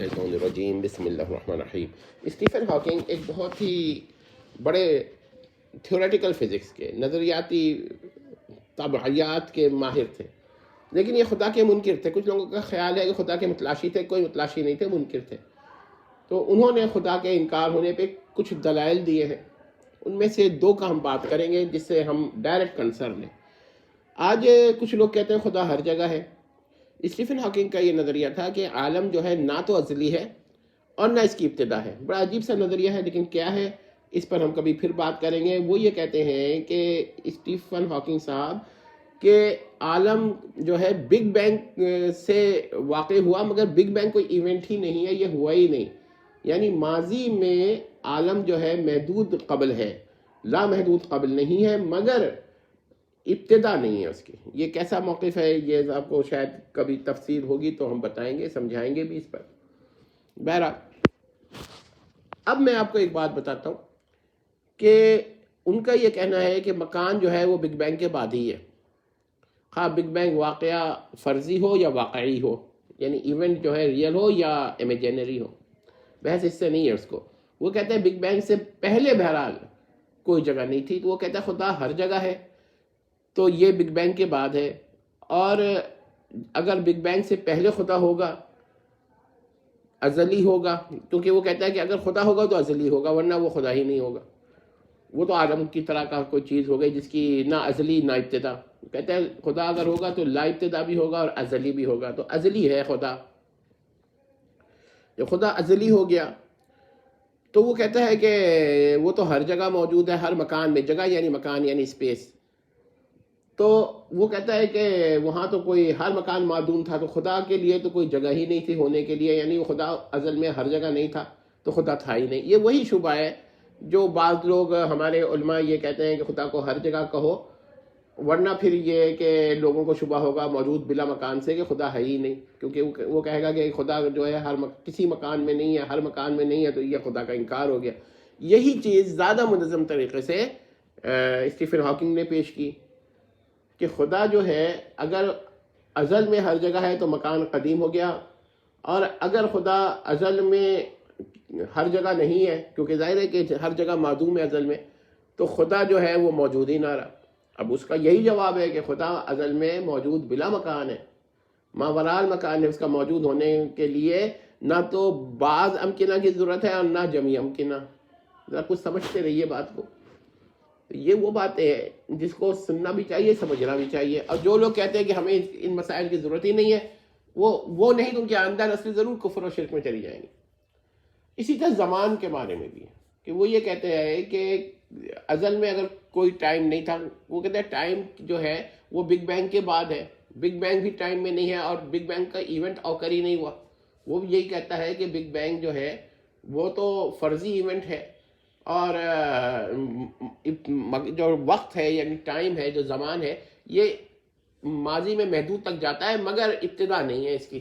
الشیطان الرجیم بسم اللہ الرحمن الرحیم۔ اسٹیفن ہاکنگ ایک بہت ہی بڑے تھیوریٹیکل فزکس کے نظریاتی طبعیات کے ماہر تھے، لیکن یہ خدا کے منکر تھے۔ کچھ لوگوں کا خیال ہے کہ خدا کے متلاشی تھے، کوئی متلاشی نہیں تھے، منکر تھے۔ تو انہوں نے خدا کے انکار ہونے پہ کچھ دلائل دیے ہیں، ان میں سے دو کا ہم بات کریں گے جس سے ہم ڈائریکٹ کنسرن ہیں۔ آج کچھ لوگ کہتے ہیں خدا ہر جگہ ہے۔ اسٹیفن ہاکنگ کا یہ نظریہ تھا کہ عالم جو ہے نہ تو ازلی ہے اور نہ اس کی ابتدا ہے۔ بڑا عجیب سا نظریہ ہے، لیکن کیا ہے اس پر ہم کبھی پھر بات کریں گے۔ وہ یہ کہتے ہیں کہ اسٹیفن ہاکنگ صاحب کہ عالم جو ہے بگ بینگ سے واقع ہوا، مگر بگ بینگ کوئی ایونٹ ہی نہیں ہے، یہ ہوا ہی نہیں۔ یعنی ماضی میں عالم جو ہے محدود قبل ہے، لا محدود قبل نہیں ہے، مگر ابتدا نہیں ہے اس کی۔ یہ کیسا موقف ہے، یہ آپ کو شاید کبھی تفسیر ہوگی تو ہم بتائیں گے، سمجھائیں گے بھی اس پر۔ بہرحال اب میں آپ کو ایک بات بتاتا ہوں کہ ان کا یہ کہنا ہے کہ مکان جو ہے وہ بگ بینگ کے بعد ہی ہے، خواہ بگ بینگ واقعہ فرضی ہو یا واقعی ہو، یعنی ایونٹ جو ہے ریئل ہو یا امیجنری ہو، بحث اس سے نہیں ہے اس کو۔ وہ کہتے ہیں بگ بینگ سے پہلے بہرحال کوئی جگہ نہیں تھی، تو وہ کہتا ہے خدا ہر جگہ ہے، تو یہ بگ بینگ کے بعد ہے۔ اور اگر بگ بینگ سے پہلے خدا ہوگا، ازلی ہوگا، کیونکہ وہ کہتا ہے کہ اگر خدا ہوگا تو ازلی ہوگا، ورنہ وہ خدا ہی نہیں ہوگا۔ وہ تو عالم کی طرح کا کوئی چیز ہو گئی جس کی نہ ازلی نہ ابتدا۔ کہتا ہے خدا اگر ہوگا تو لا ابتدا بھی ہوگا اور ازلی بھی ہوگا، تو ازلی ہے خدا۔ جب خدا ازلی ہو گیا تو وہ کہتا ہے کہ وہ تو ہر جگہ موجود ہے، ہر مکان میں۔ جگہ یعنی مکان یعنی اسپیس۔ تو وہ کہتا ہے کہ وہاں تو کوئی ہر مکان معدوم تھا، تو خدا کے لیے تو کوئی جگہ ہی نہیں تھی ہونے کے لیے، یعنی وہ خدا ازل میں ہر جگہ نہیں تھا تو خدا تھا ہی نہیں۔ یہ وہی شبہ ہے جو بعض لوگ ہمارے علماء یہ کہتے ہیں کہ خدا کو ہر جگہ کہو، ورنہ پھر یہ کہ لوگوں کو شبہ ہوگا موجود بلا مکان سے کہ خدا ہے ہی نہیں، کیونکہ وہ کہے گا کہ خدا جو ہے کسی مکان میں نہیں ہے، ہر مکان میں نہیں ہے، تو یہ خدا کا انکار ہو گیا۔ یہی چیز زیادہ منظم طریقے سے اسٹیفن ہاکنگ نے پیش کی کہ خدا جو ہے اگر ازل میں ہر جگہ ہے تو مکان قدیم ہو گیا، اور اگر خدا ازل میں ہر جگہ نہیں ہے، کیونکہ ظاہر ہے کہ ہر جگہ معدوم ہے ازل میں، تو خدا جو ہے وہ موجود ہی نہ رہا۔ اب اس کا یہی جواب ہے کہ خدا ازل میں موجود بلا مکان ہے، ماوراء المکان ہے۔ اس کا موجود ہونے کے لیے نہ تو بعض امکنہ کی ضرورت ہے اور نہ جمیع امکنہ۔ ذرا کچھ سمجھتے رہیے بات کو۔ یہ وہ باتیں ہیں جس کو سننا بھی چاہیے، سمجھنا بھی چاہیے۔ اور جو لوگ کہتے ہیں کہ ہمیں ان مسائل کی ضرورت ہی نہیں ہے، وہ نہیں، تو ان کی آئندہ نسل ضرور کفر و شرک میں چلی جائیں گی۔ اسی طرح زمان کے بارے میں بھی ہے کہ وہ یہ کہتے ہیں کہ ازل میں اگر کوئی ٹائم نہیں تھا، وہ کہتے ہیں ٹائم جو ہے وہ بگ بینگ کے بعد ہے، بگ بینگ بھی ٹائم میں نہیں ہے اور بگ بینگ کا ایونٹ اوکر ہی نہیں ہوا۔ وہ بھی یہی کہتا ہے کہ بگ بینگ جو ہے وہ تو فرضی ایونٹ ہے، اور جو وقت ہے یعنی ٹائم ہے، جو زمان ہے، یہ ماضی میں محدود تک جاتا ہے، مگر ابتدا نہیں ہے اس کی،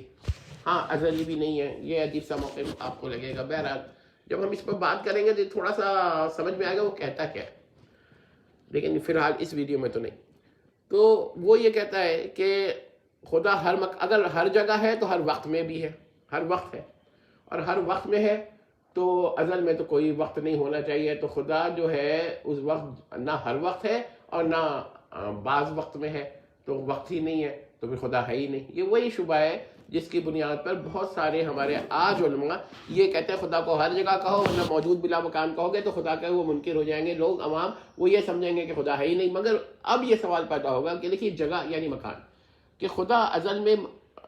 ہاں ازلی بھی نہیں ہے۔ یہ عجیب سا موقف آپ کو لگے گا۔ بہرحال جب ہم اس پر بات کریں گے تو تھوڑا سا سمجھ میں آئے گا وہ کہتا کیا ہے، لیکن فی الحال اس ویڈیو میں تو نہیں۔ تو وہ یہ کہتا ہے کہ خدا اگر ہر جگہ ہے تو ہر وقت میں بھی ہے، ہر وقت ہے، اور ہر وقت میں ہے تو ازل میں تو کوئی وقت نہیں ہونا چاہیے، تو خدا جو ہے اس وقت نہ ہر وقت ہے اور نہ بعض وقت میں ہے، تو وقت ہی نہیں ہے، تو پھر خدا ہے ہی نہیں۔ یہ وہی شبہ ہے جس کی بنیاد پر بہت سارے ہمارے آج علماء یہ کہتے ہیں خدا کو ہر جگہ کہو، ورنہ موجود بلا مکان کہو گے تو خدا کے وہ منکر ہو جائیں گے لوگ، عوام وہ یہ سمجھیں گے کہ خدا ہے ہی نہیں۔ مگر اب یہ سوال پیدا ہوگا کہ دیکھیے جگہ یعنی مکان، کہ خدا ازل میں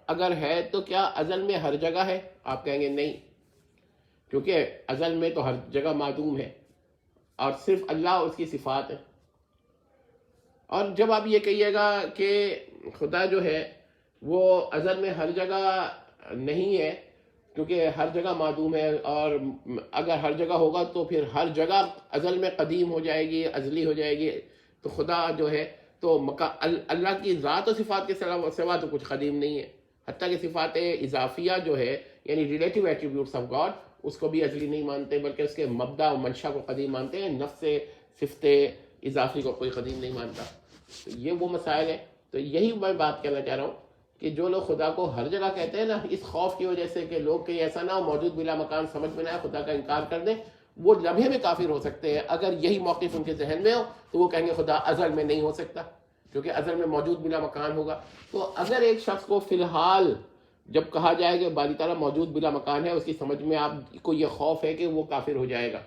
اگر ہے تو کیا ازل میں ہر جگہ ہے؟ آپ کہیں گے نہیں، کیونکہ ازل میں تو ہر جگہ معدوم ہے اور صرف اللہ اس کی صفات ہے۔ اور جب آپ یہ کہیے گا کہ خدا جو ہے وہ ازل میں ہر جگہ نہیں ہے کیونکہ ہر جگہ معدوم ہے، اور اگر ہر جگہ ہوگا تو پھر ہر جگہ ازل میں قدیم ہو جائے گی، ازلی ہو جائے گی، تو خدا جو ہے تو اللہ کی ذات و صفات کے سوا تو کچھ قدیم نہیں ہے، حتیٰ کہ صفات اضافیہ جو ہے یعنی ریلیٹیو ایٹریبیوٹس آف گاڈ، اس کو بھی ازلی نہیں مانتے، بلکہ اس کے مبدا و منشا کو قدیم مانتے ہیں۔ نفس صفت اضافی کو کوئی قدیم نہیں مانتا۔ تو یہ وہ مسائل ہیں۔ تو یہی میں بات کہنا چاہ رہا ہوں کہ جو لوگ خدا کو ہر جگہ کہتے ہیں نا، اس خوف کی وجہ سے کہ لوگ کہیں ایسا نہ ہو موجود بلا مکان سمجھ میں نہ آئے خدا کا انکار کر دیں، وہ لمحے میں کافر ہو سکتے ہیں۔ اگر یہی موقف ان کے ذہن میں ہو تو وہ کہیں گے خدا ازل میں نہیں ہو سکتا، کیونکہ ازل میں موجود بلا مکان ہوگا۔ تو اگر ایک شخص کو فی الحال جب کہا جائے کہ باری تعالیٰ موجود بلا مکان ہے، اس کی سمجھ میں آپ کو یہ خوف ہے کہ وہ کافر ہو جائے گا،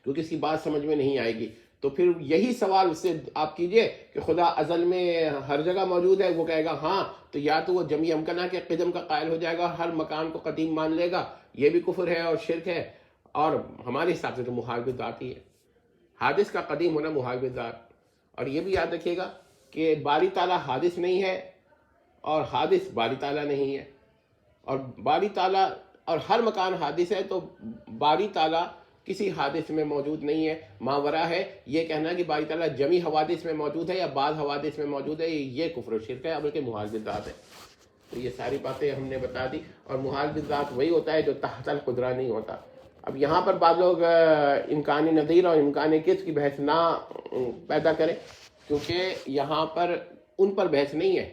کیونکہ اس کی بات سمجھ میں نہیں آئے گی، تو پھر یہی سوال اس سے آپ کیجئے کہ خدا ازل میں ہر جگہ موجود ہے، وہ کہے گا ہاں، تو یا تو وہ جمی امکنہ کے قدم کا قائل ہو جائے گا اور ہر مکان کو قدیم مان لے گا، یہ بھی کفر ہے اور شرک ہے، اور ہمارے حساب سے تو محال بالذات ہی ہے، حادث کا قدیم ہونا محال بالذات۔ اور یہ بھی یاد رکھیے گا کہ باری تعالیٰ حادث نہیں ہے اور حادث باری تعالیٰ نہیں ہے، اور باری تعالیٰ اور ہر مکان حادث ہے، تو باری تعالیٰ کسی حادث میں موجود نہیں ہے، ماورا ہے۔ یہ کہنا کہ باری تعالیٰ جمی حوادث میں موجود ہے یا بعض حوادث میں موجود ہے، یہ کفر و شرک ہے، بلکہ محال بالذات ہے۔ تو یہ ساری باتیں ہم نے بتا دی، اور محال بالذات وہی ہوتا ہے جو تحت القدرہ نہیں ہوتا۔ اب یہاں پر بعض لوگ امکانی نظیر اور امکانی کس کی بحث نہ پیدا کریں، کیونکہ یہاں پر ان پر بحث نہیں ہے،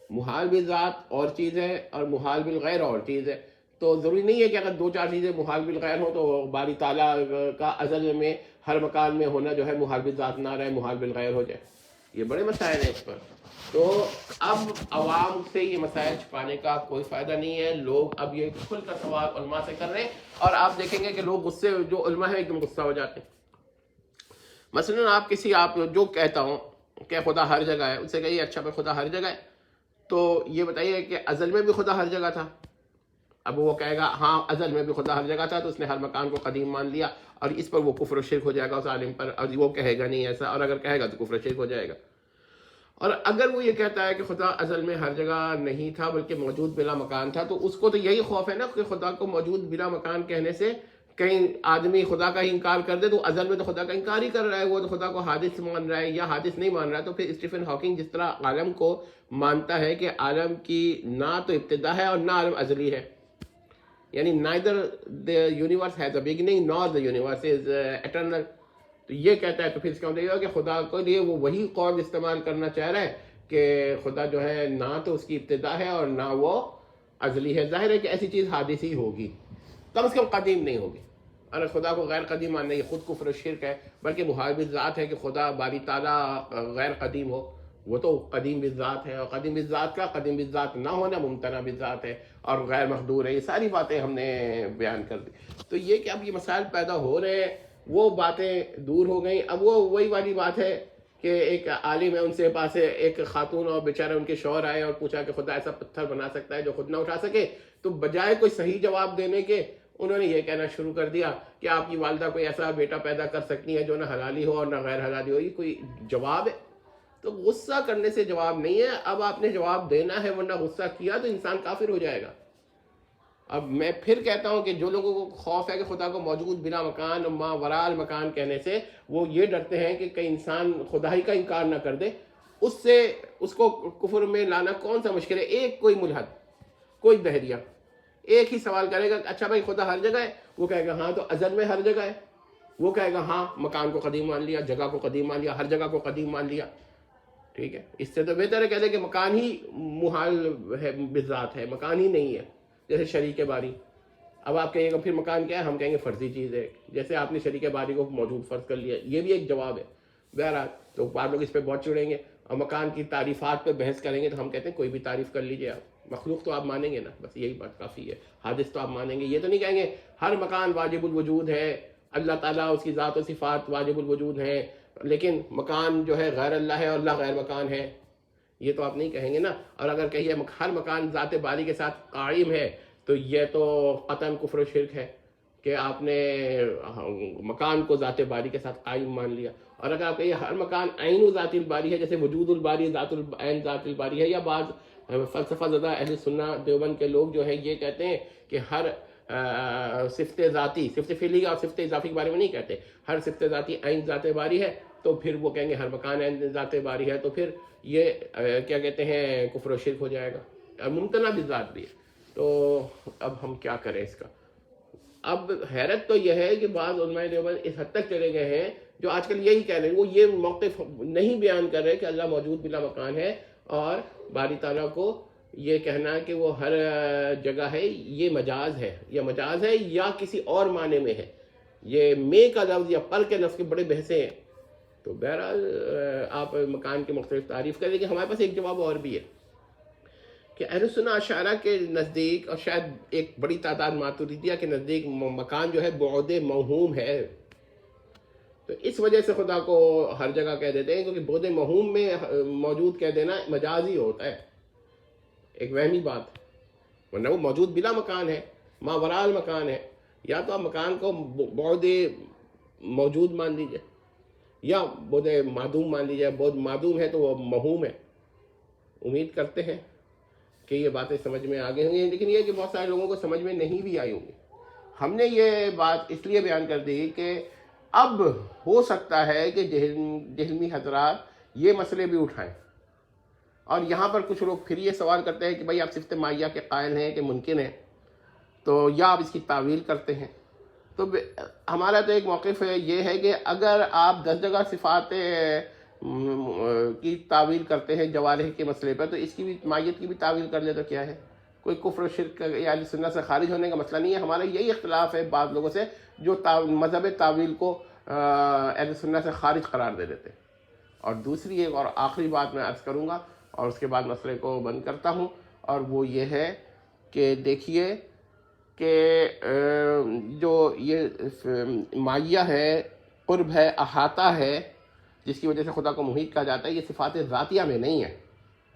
محال بالذات اور چیز ہے اور محال بالغیر اور چیز ہے۔ تو ضروری نہیں ہے کہ اگر دو چار چیزیں محال بالغیر ہوں تو باری تعالیٰ کا ازل میں ہر مکان میں ہونا جو ہے محال بالذات نہ رہے، محال بالغیر ہو جائے۔ یہ بڑے مسائل ہیں اس پر، تو اب عوام سے یہ مسائل چھپانے کا کوئی فائدہ نہیں ہے۔ لوگ اب یہ کھل کر سوال علماء سے کر رہے ہیں، اور آپ دیکھیں گے کہ لوگ غصے، جو علماء ہیں ایک دم غصہ ہو جاتے ہیں۔ مثلا آپ جو کہتا ہوں کہ خدا ہر جگہ ہے، اس سے کہیے اچھا بھائی خدا ہر جگہ ہے، تو یہ بتائیے کہ ازل میں بھی خدا ہر جگہ تھا؟ اب وہ کہے گا ہاں ازل میں بھی خدا ہر جگہ تھا، تو اس نے ہر مکان کو قدیم مان لیا، اور اس پر وہ کفر و شرک ہو جائے گا اس عالم پر، اور وہ کہے گا نہیں ایسا، اور اگر کہے گا تو کفر و شرک ہو جائے گا۔ اور اگر وہ یہ کہتا ہے کہ خدا ازل میں ہر جگہ نہیں تھا بلکہ موجود بلا مکان تھا، تو اس کو تو یہی خوف ہے نا کہ خدا کو موجود بلا مکان کہنے سے کہیں آدمی خدا کا ہی انکار کر دے، تو ازل میں تو خدا کا انکار ہی کر رہا ہے، وہ تو خدا کو حادث مان رہا ہے یا حادث نہیں مان رہا ہے۔ تو پھر اسٹیفن ہاکنگ جس طرح عالم کو مانتا ہے کہ عالم کی نہ تو ابتدا ہے اور نہ عالم ازلی ہے، یعنی neither the universe has a beginning nor the universe is eternal، تو یہ کہتا ہے، تو پھر اس کا مطلب یہ ہو کہ خدا کے لیے وہ وہی قول استعمال کرنا چاہ رہا ہے کہ خدا جو ہے نہ تو اس کی ابتدا ہے اور نہ وہ ازلی ہے۔ ظاہر ہے کہ ایسی چیز حادث ہی ہوگی، کم از کم قدیم نہیں ہوگی، اور خدا کو غیر قدیم ماننا یہ خود کفر و شرک ہے، بلکہ محال بالذات ہے کہ خدا باری تعالیٰ غیر قدیم ہو، وہ تو قدیم بالذات ہے، اور قدیم بالذات کا قدیم بالذات نہ ہونا ممتنع بالذات ہے اور غیر محدود ہے۔ یہ ساری باتیں ہم نے بیان کر دی۔ تو یہ کہ اب یہ مسائل پیدا ہو رہے ہیں، وہ باتیں دور ہو گئیں۔ اب وہ وہی والی بات ہے کہ ایک عالم ہے، ان سے پاس ایک خاتون اور بیچارے ان کے شوہر آئے اور پوچھا کہ خدا ایسا پتھر بنا سکتا ہے جو خود نہ اٹھا سکے، تو بجائے کوئی صحیح جواب دینے کے انہوں نے یہ کہنا شروع کر دیا کہ آپ کی والدہ کوئی ایسا بیٹا پیدا کر سکتی ہے جو نہ حلالی ہو اور نہ غیر حلالی ہو۔ یہ کوئی جواب ہے؟ تو غصہ کرنے سے جواب نہیں ہے، اب آپ نے جواب دینا ہے، ورنہ غصہ کیا تو انسان کافر ہو جائے گا۔ اب میں پھر کہتا ہوں کہ جو لوگوں کو خوف ہے کہ خدا کو موجود بلا مکان ما وراء المکان کہنے سے، وہ یہ ڈرتے ہیں کہ کئی انسان خدائی کا انکار نہ کر دے، اس سے اس کو کفر میں لانا کون سا مشکل ہے؟ ایک کوئی ملحد، کوئی دہریہ ایک ہی سوال کرے گا، اچھا بھائی خدا ہر جگہ ہے، وہ کہے گا ہاں تو ازل میں ہر جگہ ہے، وہ کہے گا ہاں مکان کو قدیم مان لیا، جگہ کو قدیم مان لیا، ہر جگہ کو قدیم مان لیا۔ ٹھیک ہے، اس سے تو بہتر ہے کہہ دے کہ مکان ہی محال ہے، بالذات ہے، مکان ہی نہیں ہے، جیسے شریک باری۔ اب آپ کہیں گے پھر مکان کیا ہے؟ ہم کہیں گے فرضی چیز ہے، جیسے آپ نے شریک باری کو موجود فرض کر لیا، یہ بھی ایک جواب ہے۔ بہرحال تو بعض لوگ اس پہ بہت چڑیں گے اور مکان کی تعریفات پہ بحث کریں گے، تو ہم کہتے ہیں کوئی بھی تعریف کر لیجیے آپ، مخلوق تو آپ مانیں گے نا، بس یہی بات کافی ہے، حادث تو آپ مانیں گے، یہ تو نہیں کہیں گے ہر مکان واجب الوجود ہے، اللہ تعالیٰ اس کی ذات و صفات واجب الوجود ہیں، لیکن مکان جو ہے غیر اللہ ہے اور اللہ غیر مکان ہے، یہ تو آپ نہیں کہیں گے نا۔ اور اگر کہیے ہر مکان ذات باری کے ساتھ قائم ہے، تو یہ تو قطعاً کفر و شرک ہے کہ آپ نے مکان کو ذات باری کے ساتھ قائم مان لیا۔ اور اگر آپ کہیے ہر مکان عین ذات الباری ہے، جیسے وجود الباری ذات عین ذات الباری ہے، یا بعض فلسفہ زدہ اہل سنت دیوبند کے لوگ جو ہے یہ کہتے ہیں کہ ہر صفت ذاتی، صفت فعلی اور صفت اضافی کے بارے میں نہیں کہتے، ہر صفت ذاتی عین ذات باری ہے، تو پھر وہ کہیں گے ہر مکان عین ذات باری ہے، تو پھر یہ کیا کہتے ہیں کفر و شرک ہو جائے گا، اور ممتنع بالذات بھی ہے۔ تو اب ہم کیا کریں اس کا؟ اب حیرت تو یہ ہے کہ بعض علماء دیوبند اس حد تک چلے گئے ہیں جو آج کل یہی کہہ رہے ہیں، وہ یہ موقف نہیں بیان کر رہے کہ اللہ موجود بلا مکان ہے اور باری تعالیٰ کو یہ کہنا کہ وہ ہر جگہ ہے، یہ مجاز ہے، یا مجاز ہے یا کسی اور معنی میں ہے. یہ میں کا لفظ یا پر کے لفظ کی بڑے بحثیں ہیں. تو بہرحال آپ مکان کی مختلف تعریف کریں. لیکن ہمارے پاس ایک جواب اور بھی ہے کہ اہل سنہ اشاعرہ کے نزدیک، اور شاید ایک بڑی تعداد ماتریدیہ کے نزدیک، مکان جو ہے بعد موہوم ہے. تو اس وجہ سے خدا کو ہر جگہ کہہ دیتے ہیں، کیونکہ بعد موہوم میں موجود کہہ دینا مجازی ہوتا ہے، ایک وہمی بات ہے. ورنہ وہ موجود بلا مکان ہے، ما وراء المکان ہے. یا تو آپ مکان کو بعد موجود مان لیجئے، یا بعد معدوم مان لیجئے. بعد معدوم ہے تو وہ موہوم ہے. امید کرتے ہیں کہ یہ باتیں سمجھ میں آ گئی ہوں گی. لیکن یہ کہ بہت سارے لوگوں کو سمجھ میں نہیں بھی آئی ہوں گی. ہم نے یہ بات اس لیے بیان کر دی کہ اب ہو سکتا ہے کہ جہلمی حضرات یہ مسئلے بھی اٹھائیں. اور یہاں پر کچھ لوگ پھر یہ سوال کرتے ہیں کہ بھائی آپ صفت مائیہ کے قائل ہیں کہ ممکن ہے، تو یا آپ اس کی تعویل کرتے ہیں. تو ہمارا تو ایک موقف یہ ہے کہ اگر آپ 10 جگہ صفات کی تعویل کرتے ہیں جوارح کے مسئلے پر، تو اس کی بھی مائیت کی بھی تعویل کر لے تو کیا ہے؟ کوئی کفر و شرک یا اہل سنت سے خارج ہونے کا مسئلہ نہیں ہے. ہمارا یہی اختلاف ہے بعض لوگوں سے جو مذہب تعویل کو اہل سنت سے خارج قرار دے دیتے. اور دوسری ایک اور آخری بات میں عرض کروں گا اور اس کے بعد مسئلے کو بند کرتا ہوں، اور وہ یہ ہے کہ دیکھیے کہ جو یہ مائیہ ہے، قرب ہے، احاطہ ہے، جس کی وجہ سے خدا کو محیط کہا جاتا ہے، یہ صفات ذاتیہ میں نہیں ہے.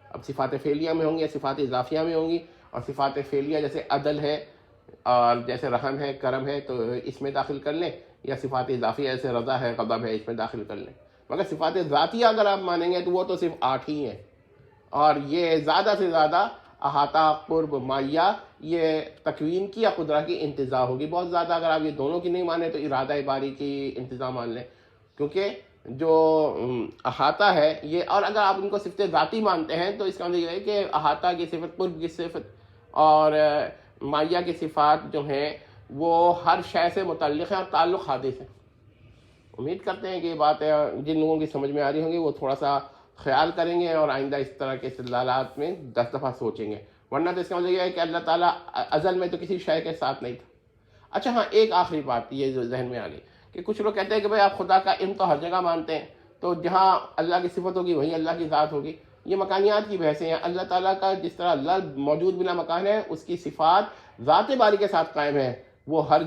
اب صفات فعلیہ میں ہوں گی یا صفات اضافیہ میں ہوں گی. اور صفات فعلیہ جیسے عدل ہے اور جیسے رحم ہے، کرم ہے، تو اس میں داخل کر لیں، یا صفات اضافیہ جیسے رضا ہے، غضب ہے، اس میں داخل کر لیں. مگر صفات ذاتیہ اگر آپ مانیں گے تو وہ تو صرف 8 ہی ہیں. اور یہ زیادہ سے زیادہ احاطہ، قرب، مائیہ، یہ تکوین کی یا قدرت کی انتزاع ہوگی. بہت زیادہ اگر آپ یہ دونوں کی نہیں مانیں تو ارادہ باری کی انتزاع مان لیں. کیونکہ جو احاطہ ہے یہ، اور اگر آپ ان کو صفت ذاتی مانتے ہیں تو اس کا مطلب یہ ہے کہ احاطہ کی صفت، قرب کی صفت اور مائیہ کی صفات جو ہیں وہ ہر شے سے متعلق ہیں اور تعلق حادث ہے. امید کرتے ہیں کہ یہ بات جن لوگوں کی سمجھ میں آ رہی ہوں گی وہ تھوڑا سا خیال کریں گے اور آئندہ اس طرح کے استدلالات میں 10 دفعہ سوچیں گے. ورنہ تو اس کا مطلب یہ ہے کہ اللہ تعالیٰ ازل میں تو کسی شے کے ساتھ نہیں تھا. اچھا ہاں، ایک آخری بات یہ جو ذہن میں آ گئی کہ کچھ لوگ کہتے ہیں کہ بھائی آپ خدا کا علم تو ہر جگہ مانتے ہیں، تو جہاں اللہ کی صفت ہوگی وہیں اللہ کی ذات ہوگی. یہ مکانیات کی بحثیں ہیں. اللہ تعالیٰ کا جس طرح اللہ موجود بلا مکان ہے، اس کی صفات ذات باری کے ساتھ قائم ہے. وہ ہر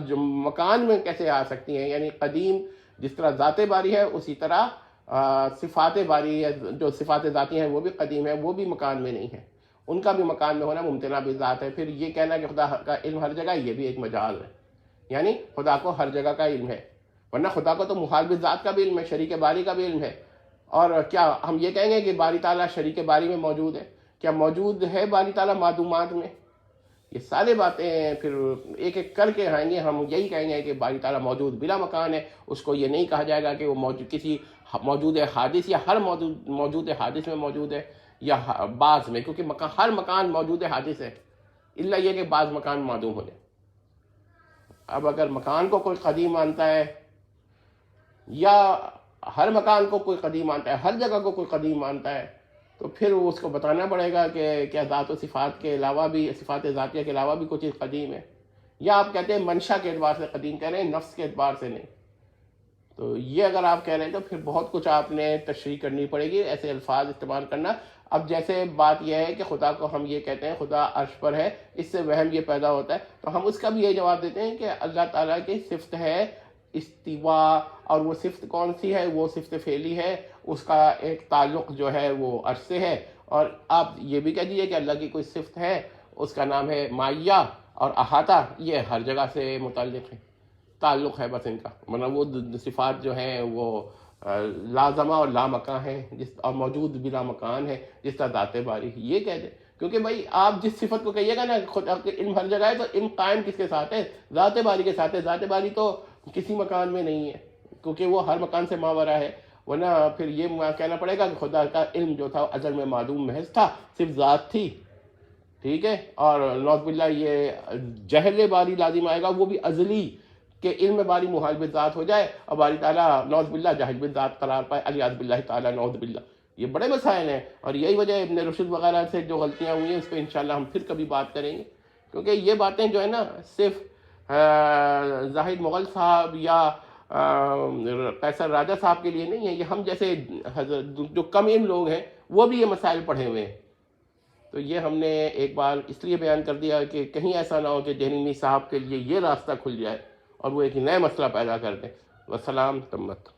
مکان میں کیسے آ سکتی ہیں؟ یعنی قدیم جس طرح ذات باری ہے، اسی طرح صفات باری ہے، جو صفات ذاتی ہیں وہ بھی قدیم ہے، وہ بھی مکان میں نہیں ہے. ان کا بھی مکان میں ہونا ممتنع بذات ہے. پھر یہ کہنا کہ خدا کا علم ہر جگہ، یہ بھی ایک مجاز ہے. یعنی خدا کو ہر جگہ کا علم ہے، ورنہ خدا کو تو محال بذات کا بھی علم ہے، شریک باری کا بھی علم ہے. اور کیا ہم یہ کہیں گے کہ باری تعالیٰ شریک باری میں موجود ہے؟ کیا موجود ہے باری تعالیٰ معدومات میں؟ یہ سارے باتیں پھر ایک ایک کر کے آئیں گے. ہم یہی کہیں گے کہ باری تعالیٰ موجود بلا مکان ہے. اس کو یہ نہیں کہا جائے گا کہ وہ موجود کسی موجود حادث یا ہر موجود حادث میں موجود ہے یا بعض میں، کیونکہ ہر مکان موجود حادث ہے، الا یہ کہ بعض مکان معدوم ہو جائے. اب اگر مکان کو کوئی قدیم مانتا ہے یا ہر مکان کو کوئی قدیم مانتا ہے، ہر جگہ کو کوئی قدیم مانتا ہے، تو پھر اس کو بتانا پڑے گا کہ کیا ذات و صفات کے علاوہ بھی، صفات ذاتیہ کے علاوہ بھی کوئی چیز قدیم ہے. یا آپ کہتے ہیں منشا کے اعتبار سے قدیم کہہ رہے ہیں، نفس کے اعتبار سے نہیں. تو یہ اگر آپ کہہ رہے ہیں تو پھر بہت کچھ آپ نے تشریح کرنی پڑے گی، ایسے الفاظ استعمال کرنا. اب جیسے بات یہ ہے کہ خدا کو ہم یہ کہتے ہیں خدا عرش پر ہے، اس سے وہم یہ پیدا ہوتا ہے، تو ہم اس کا بھی یہ جواب دیتے ہیں کہ اللہ تعالیٰ کی صفت ہے استوا، اور وہ صفت کون سی ہے؟ وہ صفت فعلی ہے، اس کا ایک تعلق جو ہے وہ عرش سے ہے. اور آپ یہ بھی کہہ دیجئے کہ اللہ کی کوئی صفت ہے، اس کا نام ہے مائیہ، اور احاطہ یہ ہر جگہ سے متعلق ہے، تعلق ہے بس ان کا. مطلب وہ صفات جو ہیں وہ لازمہ اور لامکاں ہیں، اور موجود بلا مکان ہے، جس طرح ذات باری. یہ کہہ دیں، کیونکہ بھائی آپ جس صفت کو کہیے گا نا خدا کے علم ہر جگہ ہے، تو علم قائم کس کے ساتھ ہے؟ ذات باری کے ساتھ ہے. ذات باری تو کسی مکان میں نہیں ہے، کیونکہ وہ ہر مکان سے ماورا ہے. ورنہ پھر یہ کہنا پڑے گا کہ خدا کا علم جو تھا ازل میں معدوم محض تھا، صرف ذات تھی. ٹھیک ہے. اور نعوذ باللہ یہ جہل باری لازم آئے گا، وہ بھی ازلی، کہ علم باری محال بالذات ہو جائے اور باری تعالیٰ نعوذ باللہ جاہل بالذات قرار پائے. علیاذ باللہ تعالیٰ نعوذ باللہ. یہ بڑے مسائل ہیں، اور یہی وجہ ہے ابن رشد وغیرہ سے جو غلطیاں ہوئی ہیں اس پہ انشاءاللہ ہم پھر کبھی بات کریں گے، کیونکہ یہ باتیں جو ہے نا صرف زاہد مغل صاحب یا قیصر راجہ صاحب کے لیے نہیں ہے، یہ ہم جیسے جو کم علم لوگ ہیں وہ بھی یہ مسائل پڑھے ہوئے ہیں۔ تو یہ ہم نے ایک بار اس لیے بیان کر دیا کہ کہیں ایسا نہ ہو کہ جہنمی صاحب کے لیے یہ راستہ کھل جائے اور وہ ایک نئے مسئلہ پیدا کر دیں۔ والسلام تمت۔